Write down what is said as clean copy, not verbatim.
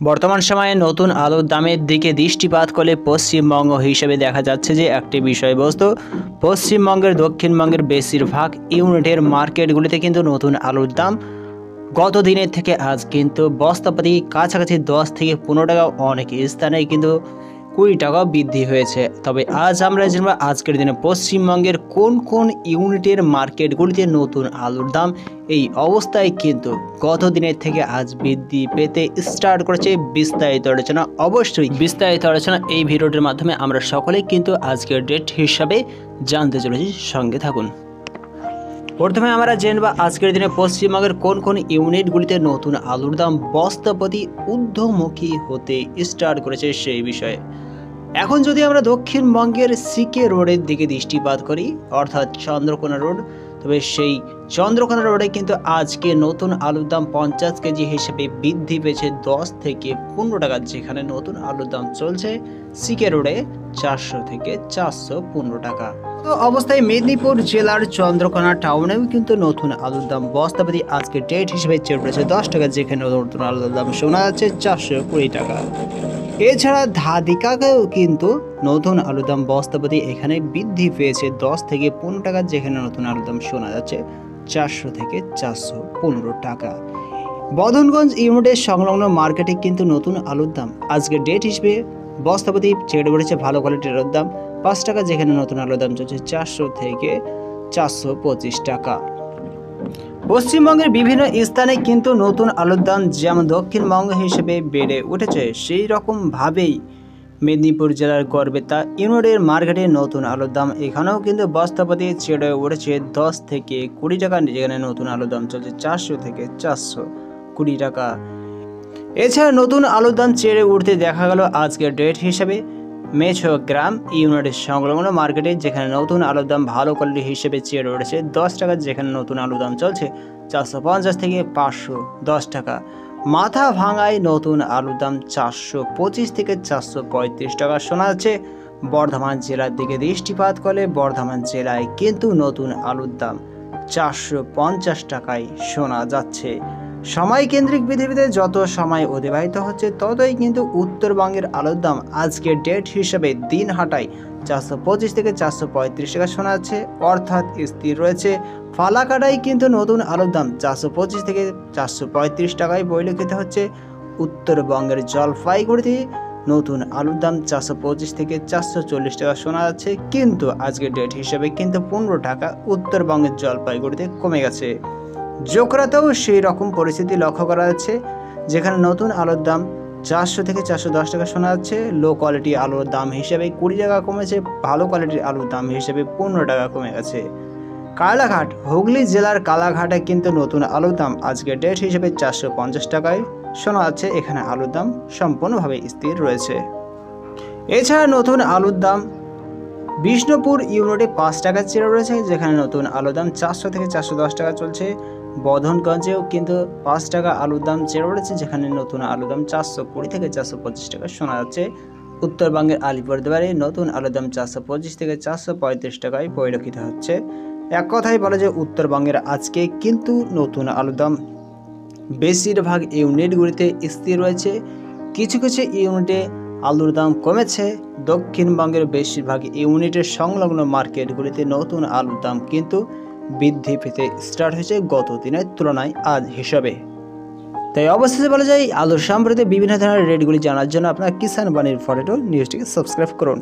বর্তমান সময়ে নতুন আলুর দামের দিকে দৃষ্টিপাত করলে পশ্চিমবঙ্গ হিসেবে দেখা যাচ্ছে যে একটি বিষয়বস্তু পশ্চিমবঙ্গের দক্ষিণবঙ্গের বেশিরভাগ ইউনিটের মার্কেটগুলিতে কিন্তু নতুন আলুর দাম গত দিনের থেকে আজ কিন্তু বস্তাপ্রতি কাছাকাছি 10 থেকে 15 টাকা, অনেক স্থানে কিন্তু 20 টাকা বৃদ্ধি হয়েছে। তবে আজ আমরা জানব আজকের দিনে পশ্চিমবঙ্গের কোন কোন ইউনিটের মার্কেটগুলিতে নতুন আলুর দাম এই অবস্থায় কিন্তু গত দিনের থেকে আজ বৃদ্ধি পেতে স্টার্ট করেছে। বিস্তারিত আলোচনা, অবশ্যই বিস্তারিত আলোচনা এই ভিডিওটির মাধ্যমে আমরা সকলেই কিন্তু আজকের ডেট হিসাবে জানতে চলেছি, সঙ্গে থাকুন। প্রথমে আমরা জানব আজকের দিনে পশ্চিমবঙ্গের কোন কোন ইউনিটগুলিতে নতুন আলুর দাম বস্তাপ্রতি ঊর্ধ্বমুখী হতে স্টার্ট করেছে সেই বিষয়ে। এখন যদি আমরা দক্ষিণবঙ্গের সিকে রোডের দিকে দৃষ্টিপাত করি, অর্থাৎ চন্দ্রকোনা রোড, তবে সেই চন্দ্রকোনা রোডে কিন্তু আজকে নতুন আলুর দাম 50 কেজি হিসেবে বৃদ্ধি পেয়েছে 10 থেকে 15 টাকা, যেখানে নতুন আলুর দাম চলছে সিকে রোডে 400 থেকে 415 টাকা। তো অবস্থায় মেদিনীপুর জেলার চন্দ্রকোনা টাউনেও কিন্তু নতুন আলুর দাম বস্তাপ্রতি আজকে ডেট হিসেবে চড়েছে 10 টাকা, যেখানে নতুন আলুর দাম শোনা যাচ্ছে 420 টাকা। এছাড়া ধাদিকাকেও কিন্তু নতুন আলুর দাম বস্তাপ্রতি এখানে বৃদ্ধি পেয়েছে 10 থেকে 15 টাকা, যেখানে নতুন আলুর দাম শোনা যাচ্ছে 400 থেকে 415 টাকা। বদনগঞ্জ ইউনিটের সংলগ্ন মার্কেটে কিন্তু নতুন আলুর দাম আজকে ডেট হিসেবে বস্তাপ্রতি ছেড়ে পড়েছে ভালো কোয়ালিটির আলুর দাম 5 টাকা, যেখানে নতুন আলুর দাম চলছে 400 থেকে 425 টাকা। পশ্চিমবঙ্গের বিভিন্ন স্থানে কিন্তু নতুন আলুর দাম যেমন দক্ষিণবঙ্গ হিসেবে বেড়ে উঠেছে, সেই রকমভাবেই মেদিনীপুর জেলার গড়বেতা ইউনিটের মার্কেটে নতুন আলুর দাম এখানেও কিন্তু বস্তাপ্রতি ছেড়ে উঠেছে 10 থেকে 20 টাকা, যেখানে নতুন আলুর দাম চলছে 400 থেকে 420 টাকা। এছাড়া নতুন আলুর দাম চেড়ে উঠতে দেখা গেল আজকের ডেট হিসেবে মেছোগ্রাম ইউনিটের সংলগ্ন মার্কেটে, যেখানে নতুন আলুর দাম ভালো কোয়ালিটি হিসেবে চেড়ে উঠেছে 10 টাকা, যেখানে নতুন আলুর দাম চলছে 450 থেকে 510 টাকা। মাথা ভাঙায় নতুন আলুর দাম 425 থেকে 435 টাকা শোনা যাচ্ছে। বর্ধমান জেলার দিকে দৃষ্টিপাত করলে বর্ধমান জেলায় কিন্তু নতুন আলুর দাম 450 টাকায় শোনা যাচ্ছে। সময়কেন্দ্রিক পৃথিবীতে যত সময় অতিবাহিত হচ্ছে ততই কিন্তু উত্তরবঙ্গের আলুর দাম আজকের ডেট হিসেবে দিন হাটায় 425 থেকে 435 টাকা শোনা যাচ্ছে, অর্থাৎ স্থির রয়েছে। ফালাকাটায় কিন্তু নতুন আলুর দাম 425 থেকে 435 টাকায় পরিলক্ষিত হচ্ছে। উত্তরবঙ্গের জলপাইগুড়িতে নতুন আলুর দাম 425 থেকে 440 টাকা শোনা যাচ্ছে, কিন্তু আজকের ডেট হিসেবে কিন্তু 15 টাকা উত্তরবঙ্গের জলপাইগুড়িতে কমে গেছে। জোকরাতেও সেই রকম পরিস্থিতি লক্ষ্য করা যাচ্ছে, যেখানে নতুন আলুর দাম 400 থেকে 410 টাকা শোনা যাচ্ছে। লো কোয়ালিটি আলুর দাম হিসেবে 20 টাকা কমেছে, ভালো কোয়ালিটির আলুর দাম হিসেবে 15 টাকা কমে গেছে। কালাঘাট, হুগলি জেলার কালাঘাটে কিন্তু নতুন আলুর দাম আজকের ডেট হিসেবে 450 টাকায় শোনা যাচ্ছে, এখানে আলুর দাম সম্পূর্ণভাবে স্থির রয়েছে। এছাড়া নতুন আলুর দাম বিষ্ণুপুর ইউনিটে 5 টাকা চেড়ে রয়েছে, যেখানে নতুন আলুর দাম 400 থেকে 410 টাকা চলছে। বদনগঞ্জেও কিন্তু 5 টাকা আলুর দাম চেড়ে রয়েছে, যেখানে নতুন আলুর দাম 420 থেকে 425 টাকা শোনা যাচ্ছে। উত্তরবঙ্গের আলিপুরদুয়ারে নতুন আলুর দাম 425 থেকে 435 টাকায় পরিলক্ষিত হচ্ছে। এক কথায় বলা যায় উত্তরবঙ্গের আজকে কিন্তু নতুন আলুর দাম বেশিরভাগ ইউনিটগুলিতে স্থির রয়েছে। কিছু কিছু ইউনিটে আলুর দাম কমেছে। দক্ষিণবঙ্গের বেশিরভাগ ইউনিটের সংলগ্ন মার্কেটগুলিতে নতুন আলুর দাম কিন্তু বৃদ্ধি পেতে স্টার্ট হয়েছে গত দিনের তুলনায় আজ হিসাবে। তাই অবশেষে বলা যায় আলুর সম্পর্কে বিভিন্ন ধরনের রেটগুলি জানার জন্য আপনার কিষাণ বাণীর ফরেটো নিউজটিকে সাবস্ক্রাইব করুন।